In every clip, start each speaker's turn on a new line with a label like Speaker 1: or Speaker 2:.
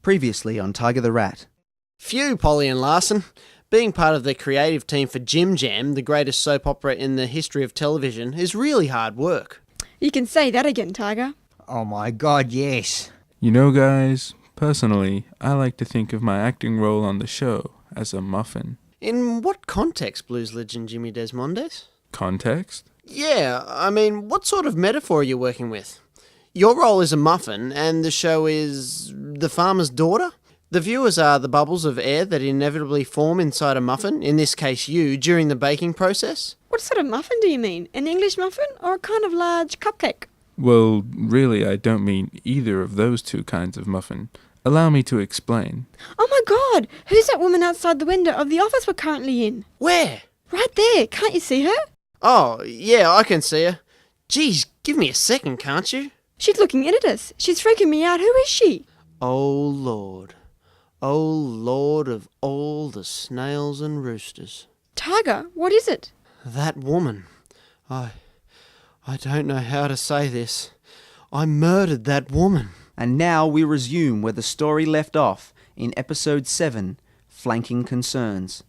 Speaker 1: Previously on Tiger the Rat.
Speaker 2: Phew, Polly and Larson. Being part of the creative team for Jim Jam, the greatest soap opera in the history of television, is really hard work.
Speaker 3: You can say that again, Tiger.
Speaker 4: Oh my God, yes.
Speaker 5: You know, guys, personally, I like to think of my acting role on the show as a muffin.
Speaker 2: In what context, blues legend Jimmy Desmondes?
Speaker 5: Context?
Speaker 2: Yeah, I mean, what sort of metaphor are you working with? Your role is a muffin, and the show is the farmer's daughter? The viewers are the bubbles of air that inevitably form inside a muffin, in this case you, during the baking process?
Speaker 3: What sort of muffin do you mean? An English muffin or a kind of large cupcake?
Speaker 5: Well, really, I don't mean either of those two kinds of muffin. Allow me to explain.
Speaker 3: Oh my God! Who's that woman outside the window of the office we're currently in?
Speaker 2: Where?
Speaker 3: Right there! Can't you see her?
Speaker 2: Oh, yeah, I can see her. Geez, give me a second, can't you?
Speaker 3: She's looking in at us. She's freaking me out. Who is she?
Speaker 2: Oh, Lord. Oh, Lord of all the snails and roosters.
Speaker 3: Tiger, what is it?
Speaker 2: That woman. I don't know how to say this. I murdered that woman.
Speaker 1: And now we resume where the story left off in episode 7, Flanking Concerns.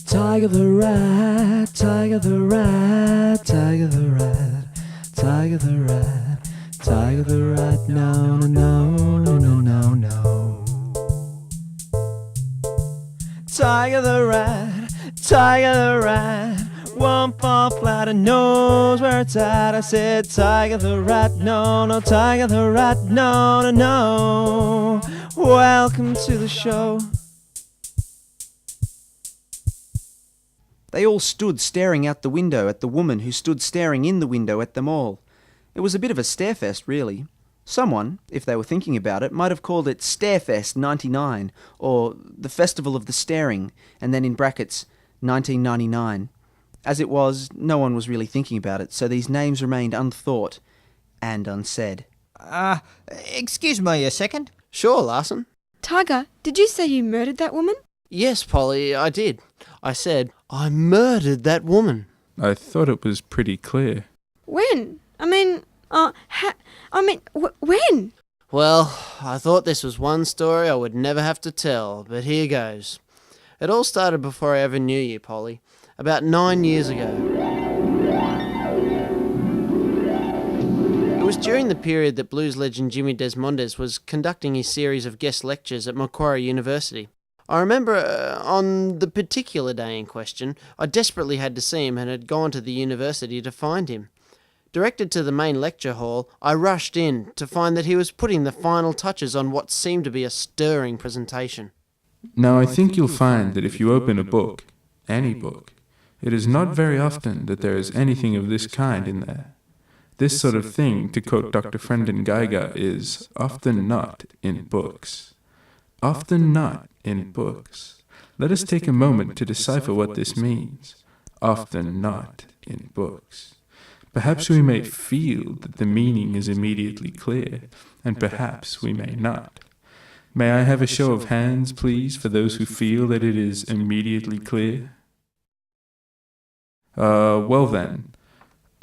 Speaker 6: Tiger the rat, Tiger the rat, Tiger the rat, Tiger the rat, Tiger the rat, no, no, no, no, no, no. Tiger the rat, won't fall flat and knows where it's at. I said, Tiger the rat, no, no, Tiger the rat, no, no, no. Welcome to the show.
Speaker 1: They all stood staring out the window at the woman who stood staring in the window at them all. It was a bit of a starefest, really. Someone, if they were thinking about it, might have called it Starefest 99, or the Festival of the Staring, and then in brackets, 1999. As it was, no one was really thinking about it, so these names remained unthought and unsaid.
Speaker 4: Excuse me a second.
Speaker 2: Sure, Larson.
Speaker 3: Tiger, did you say you murdered that woman?
Speaker 2: Yes, Polly, I did. I said, I murdered that woman.
Speaker 5: I thought it was pretty clear.
Speaker 3: When? When?
Speaker 2: Well, I thought this was one story I would never have to tell, but here goes. It all started before I ever knew you, Polly, about 9 years ago. It was during the period that blues legend Jimmy Desmondes was conducting his series of guest lectures at Macquarie University. I remember on the particular day in question, I desperately had to see him and had gone to the university to find him. Directed to the main lecture hall, I rushed in to find that he was putting the final touches on what seemed to be a stirring presentation.
Speaker 5: Now, I think you'll find that if you open a book, any book, it is not very often that there is anything of this kind in there. This sort of thing, to quote Dr. Brendan Geiger, is often not in books. Often not in books. Let us take a moment to decipher what this means. Often not in books. Perhaps we may feel that the meaning is immediately clear, and perhaps we may not. May I have a show of hands, please, for those who feel that it is immediately clear? Well then,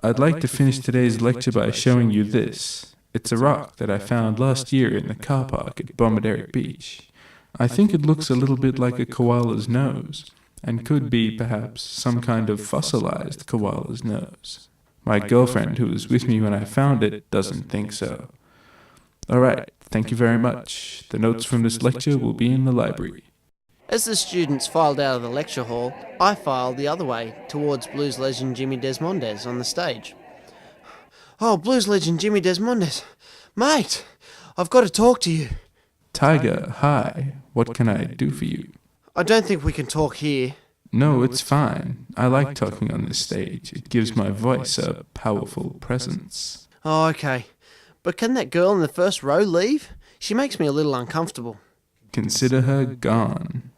Speaker 5: I'd like to finish today's lecture by showing you this. It's a rock that I found last year in the car park at Bombaderic Beach. I think it looks a little bit like a koala's nose, and could be, perhaps, some kind of fossilized koala's nose. My girlfriend, who was with me when I found it, doesn't think so. Alright, thank you very much. The notes from this lecture will be in the library.
Speaker 2: As the students filed out of the lecture hall, I filed the other way, towards blues legend Jimmy Desmondes on the stage. Oh, blues legend Jimmy Desmondes. Mate, I've got to talk to you.
Speaker 5: Tiger, hi. What can I do for you?
Speaker 2: I don't think we can talk here.
Speaker 5: No, it's fine. I like talking on this stage. It gives my voice a powerful presence.
Speaker 2: Oh, okay. But can that girl in the first row leave? She makes me a little uncomfortable.
Speaker 5: Consider her gone.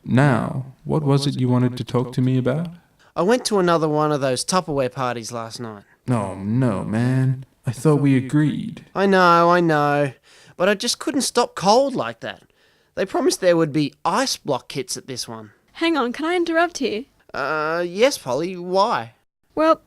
Speaker 5: Now, what was it you wanted to talk to me about?
Speaker 2: I went to another one of those Tupperware parties last night.
Speaker 5: Oh, no, man. I thought we agreed.
Speaker 2: I know. But I just couldn't stop cold like that. They promised there would be ice block kits at this one.
Speaker 3: Hang on, can I interrupt here?
Speaker 2: Yes, Polly, why?
Speaker 3: Well,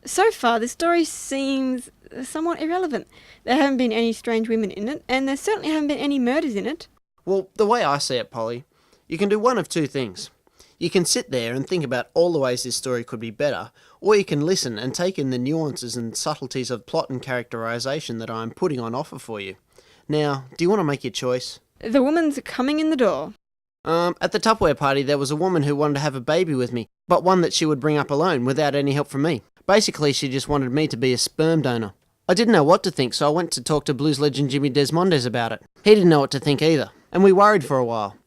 Speaker 3: so far the story seems somewhat irrelevant. There haven't been any strange women in it, and there certainly haven't been any murders in it.
Speaker 2: Well, the way I see it, Polly, you can do one of two things. You can sit there and think about all the ways this story could be better, or you can listen and take in the nuances and subtleties of plot and characterisation that I am putting on offer for you. Now, do you want to make your choice?
Speaker 3: The woman's coming in the door.
Speaker 2: At the Tupperware party there was a woman who wanted to have a baby with me, but one that she would bring up alone without any help from me. Basically, she just wanted me to be a sperm donor. I didn't know what to think, so I went to talk to blues legend Jimmy Desmondes about it. He didn't know what to think either, and we worried for a while.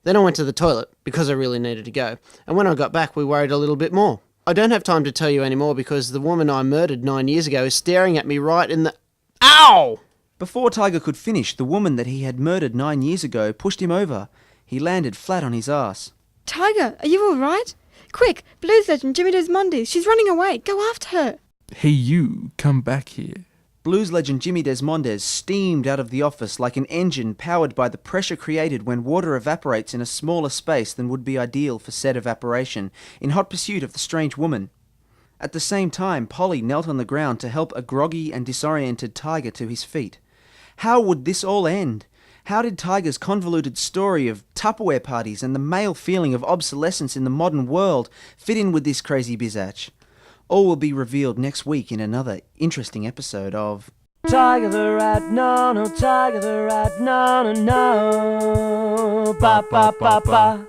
Speaker 2: Then I went to the toilet, because I really needed to go, and when I got back we worried a little bit more. I don't have time to tell you anymore because the woman I murdered 9 years ago is staring at me right in the... Ow!
Speaker 1: Before Tiger could finish, the woman that he had murdered 9 years ago pushed him over. He landed flat on his ass.
Speaker 3: Tiger, are you all right? Quick, blues legend Jimmy Desmondes. She's running away. Go after her.
Speaker 5: Hey, you, come back here.
Speaker 1: Blues legend Jimmy Desmondes steamed out of the office like an engine powered by the pressure created when water evaporates in a smaller space than would be ideal for said evaporation, in hot pursuit of the strange woman. At the same time, Polly knelt on the ground to help a groggy and disoriented Tiger to his feet. How would this all end? How did Tiger's convoluted story of Tupperware parties and the male feeling of obsolescence in the modern world fit in with this crazy bizatch? All will be revealed next week in another interesting episode of
Speaker 6: Tiger the Rat, no, no, Tiger the Rat, no, no, no. Ba, ba, ba, ba.